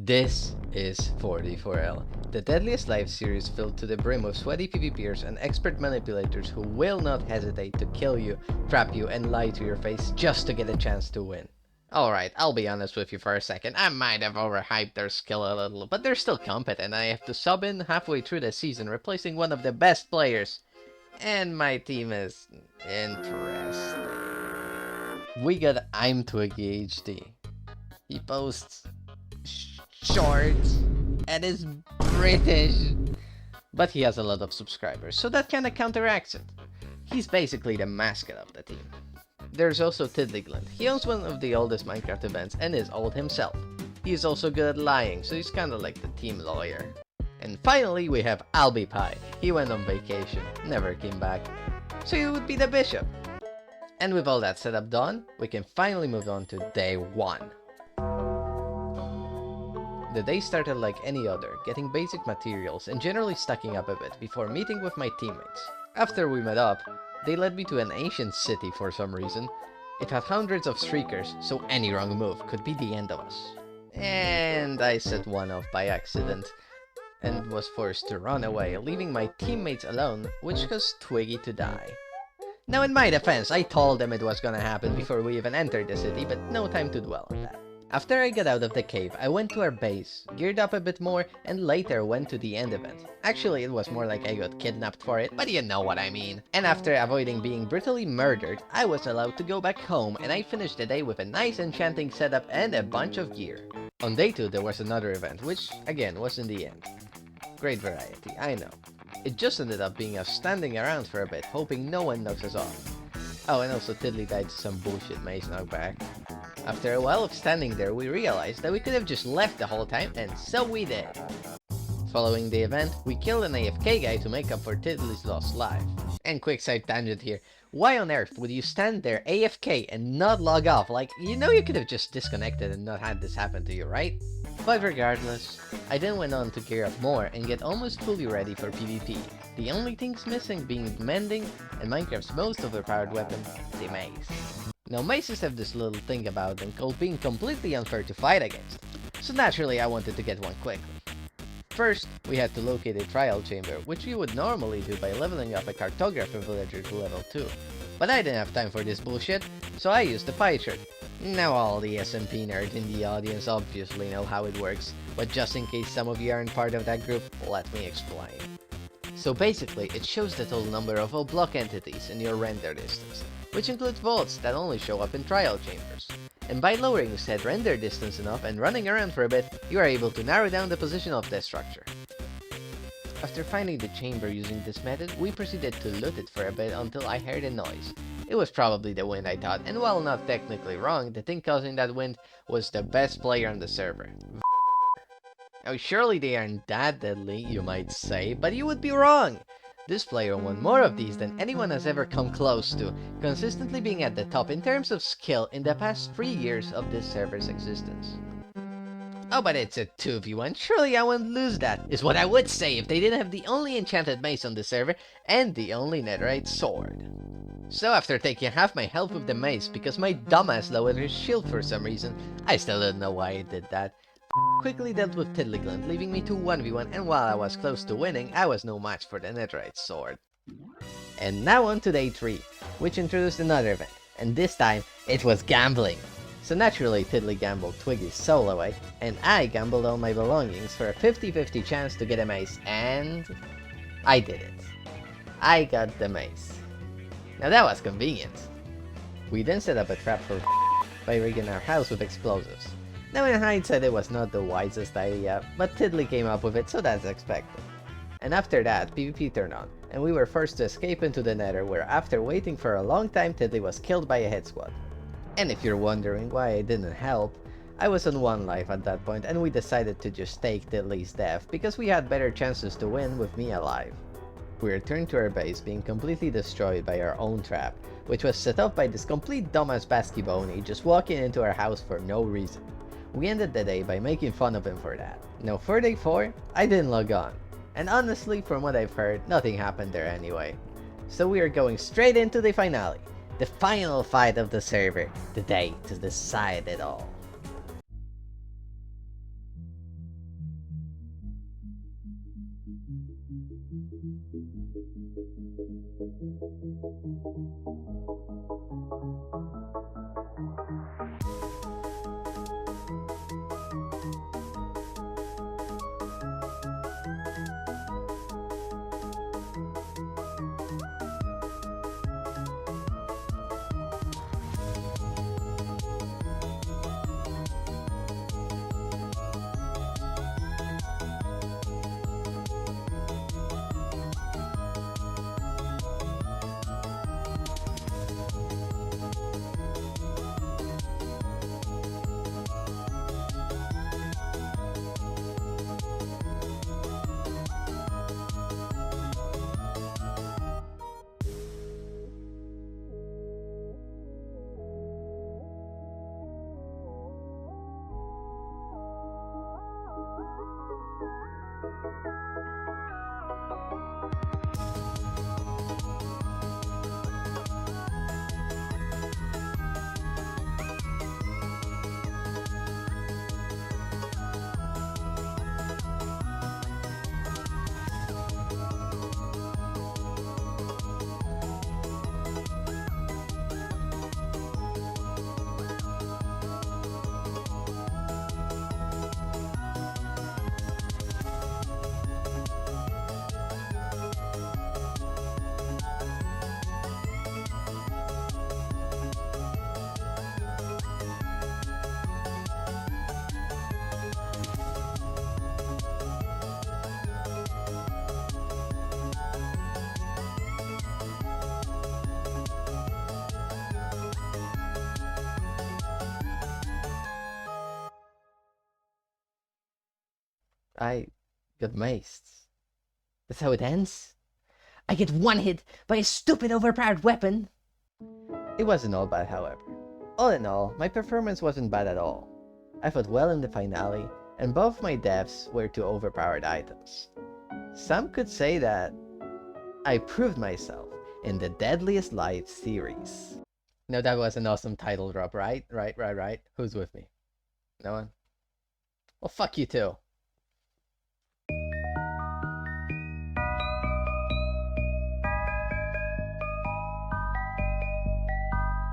This is 44L, the Deadliest live series filled to the brim of sweaty PvPers and expert manipulators who will not hesitate to kill you, trap you, and lie to your face just to get a chance to win. Alright, I'll be honest with you for a second, I might have overhyped their skill a little, but they're still competent. I have to sub in halfway through the season, replacing one of the best players. And my team is interesting. We got I'm Twiggy HD. He posts shorts and is British, but he has a lot of subscribers, so that kinda counteracts it. He's basically the mascot of the team. There's also Tiddleyglint. He owns one of the oldest Minecraft events and is old himself. He is also good at lying, so he's kinda like the team lawyer. And finally we have Adwertise. He went on vacation, never came back, so he would be the bishop. And with all that setup done, we can finally move on to day 1. The day started like any other, getting basic materials and generally stacking up a bit before meeting with my teammates. After we met up, they led me to an ancient city for some reason. It had hundreds of streakers, so any wrong move could be the end of us. And I set one off by accident, and was forced to run away, leaving my teammates alone, which caused Twiggy to die. Now in my defense, I told them it was gonna happen before we even entered the city, but no time to dwell on that. After I got out of the cave, I went to our base, geared up a bit more, and later went to the end event. Actually, it was more like I got kidnapped for it, but you know what I mean. And after avoiding being brutally murdered, I was allowed to go back home, and I finished the day with a nice enchanting setup and a bunch of gear. On day 2 there was another event, which again was in the end. Great variety, I know. It just ended up being us standing around for a bit, hoping no one knocks us off. Oh, and also Tiddly died to some bullshit maze knockback. After a while of standing there, we realized that we could have just left the whole time, and so we did. Following the event, we killed an AFK guy to make up for Tiddly's lost life. And quick side tangent here, why on earth would you stand there AFK and not log off? Like, you know you could have just disconnected and not had this happen to you, right? But regardless, I then went on to gear up more and get almost fully ready for PvP. The only things missing being mending and Minecraft's most overpowered weapon, the mace. Now maces have this little thing about them called being completely unfair to fight against, so naturally I wanted to get one quickly. First, we had to locate a trial chamber, which we would normally do by leveling up a cartographer villager to level 2. But I didn't have time for this bullshit, so I used the pie chart. Now all the SMP nerds in the audience obviously know how it works, but just in case some of you aren't part of that group, let me explain. So basically, it shows the total number of all block entities in your render distance, which includes vaults that only show up in trial chambers. And by lowering said render distance enough and running around for a bit, you are able to narrow down the position of the structure. After finding the chamber using this method, we proceeded to loot it for a bit until I heard a noise. It was probably the wind, I thought, and while not technically wrong, the thing causing that wind was the best player on the server. Now surely they aren't that deadly, you might say, but you would be wrong! This player won more of these than anyone has ever come close to, consistently being at the top in terms of skill in the past 3 years of this server's existence. Oh, but it's a 2v1, surely I wouldn't lose that, is what I would say if they didn't have the only enchanted mace on the server and the only netherite sword. So after taking half my health with the mace because my dumbass lowered his shield for some reason, I still don't know why I did that, quickly dealt with Tiddlyglint, leaving me to 1v1, and while I was close to winning, I was no match for the netherite sword. And now on to day 3, which introduced another event, and this time, it was gambling. So naturally Tiddly gambled Twiggy's soul away, and I gambled all my belongings for a 50-50 chance to get a mace, and I did it. I got the mace. Now that was convenient. We then set up a trap for by rigging our house with explosives. Now in hindsight it was not the wisest idea, but Tiddly came up with it, so that's expected. And after that, PvP turned on, and we were forced to escape into the nether, where after waiting for a long time Tiddly was killed by a hit squad. And if you're wondering why I didn't help, I was on 1 life at that point, and we decided to just take Tiddly's death because we had better chances to win with me alive. We returned to our base being completely destroyed by our own trap, which was set up by this complete dumbass Baskybony just walking into our house for no reason. We ended the day by making fun of him for that. Now for day 4, I didn't log on. And honestly, from what I've heard, nothing happened there anyway. So we are going straight into the finale. The final fight of the server. The day to decide it all. I got maced. That's how it ends? I get one hit by a stupid overpowered weapon? It wasn't all bad, however. All in all, my performance wasn't bad at all. I fought well in the finale, and both my deaths were to overpowered items. Some could say that I proved myself in the Deadliest Life series. Now that was an awesome title drop, right? Right. Who's with me? No one? Well, fuck you too.